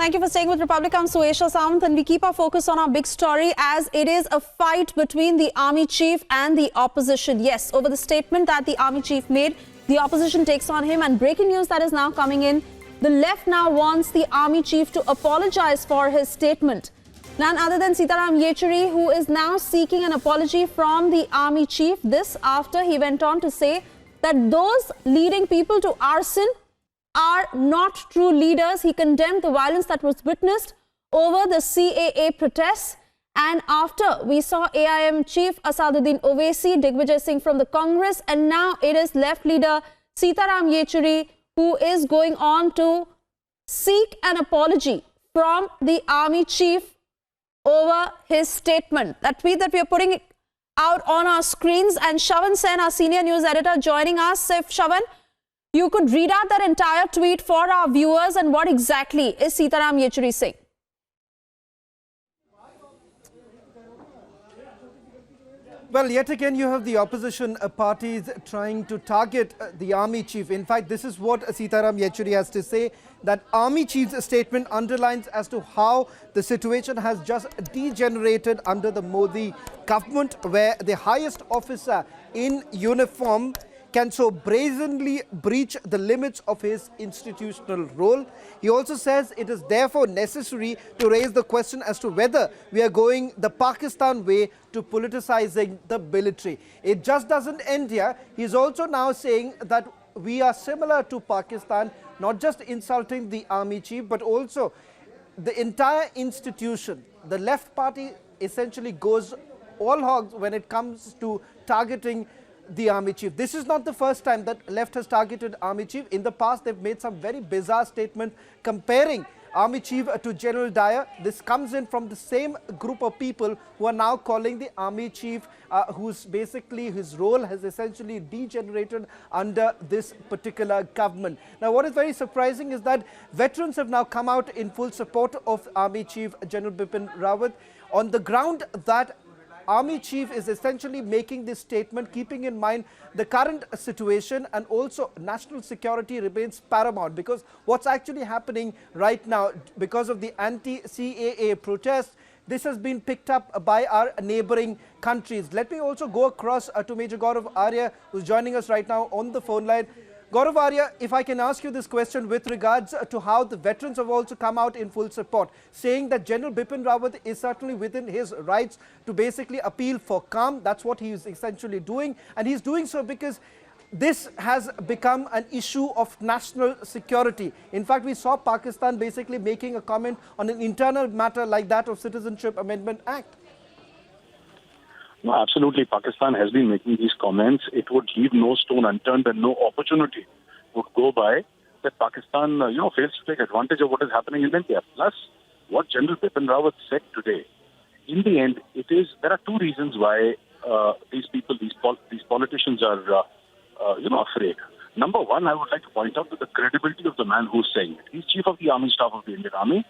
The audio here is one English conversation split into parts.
Thank you for staying with Republic. I'm Suesha Samant, and we keep our focus on our big story as it is a fight between the army chief and the opposition. Yes, over the statement that the army chief made, the opposition takes on him, and breaking news that is now coming in. The left now wants the army chief to apologize for his statement. None other than Sitaram Yechury, who is now seeking an apology from the army chief. This after he went on to say that those leading people to arson are not true leaders. He condemned the violence that was witnessed over the CAA protests. And after we saw AIM chief Asaduddin Owaisi, Digvijay Singh from the Congress, and now it is left leader Sitaram Yechury who is going on to seek an apology from the army chief over his statement. That tweet that we are putting out on our screens, and Shavan Sen, our senior news editor, joining us. If Shavan, you could read out that entire tweet for our viewers, and what exactly is Sitaram Yechury saying? Well, yet again, you have the opposition parties trying to target the army chief. In fact, this is what Sitaram Yechury has to say, that army chief's statement underlines as to how the situation has just degenerated under the Modi government, where the highest officer in uniform can so brazenly breach the limits of his institutional role. He also says it is therefore necessary to raise the question as to whether we are going the Pakistan way to politicizing the military. It just doesn't end here. He's also now saying that we are similar to Pakistan, not just insulting the army chief, but also the entire institution. The left party essentially goes all hogs when it comes to targeting the army chief. This is not the first time that left has targeted army chief. In the past, they've made some very bizarre statements comparing army chief to General Dyer. This comes in from the same group of people who are now calling the army chief, whose basically his role has essentially degenerated under this particular government. Now, what is very surprising is that veterans have now come out in full support of army chief General Bipin Rawat on the ground that army chief is essentially making this statement keeping in mind the current situation, and also national security remains paramount, because what's actually happening right now because of the anti-CAA protests, this has been picked up by our neighboring countries. Let me also go across to Major Gaurav Arya, who's joining us right now on the phone line. Gaurav Arya, if I can ask you this question with regards to how the veterans have also come out in full support, saying that General Bipin Rawat is certainly within his rights to basically appeal for calm. That's what he is essentially doing. And he's doing so because this has become an issue of national security. In fact, we saw Pakistan basically making a comment on an internal matter like that of Citizenship Amendment Act. No, absolutely. Pakistan has been making these comments. It would leave no stone unturned and no opportunity would go by that Pakistan, fails to take advantage of what is happening in India. Plus, what General Bipin Rawat said today, in the end, there are two reasons why these politicians are, afraid. Number one, I would like to point out to the credibility of the man who's saying it. He's Chief of the Army Staff of the Indian Army.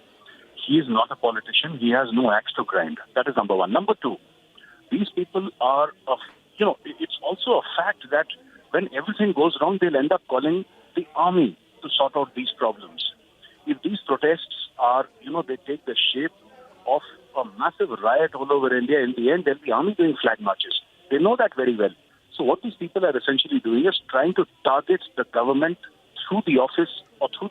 He is not a politician. He has no axe to grind. That is number one. Number two, these people are, it's also a fact that when everything goes wrong, they'll end up calling the army to sort out these problems. If these protests are, they take the shape of a massive riot all over India, in the end, there'll be army doing flag marches. They know that very well. So what these people are essentially doing is trying to target the government through the office or through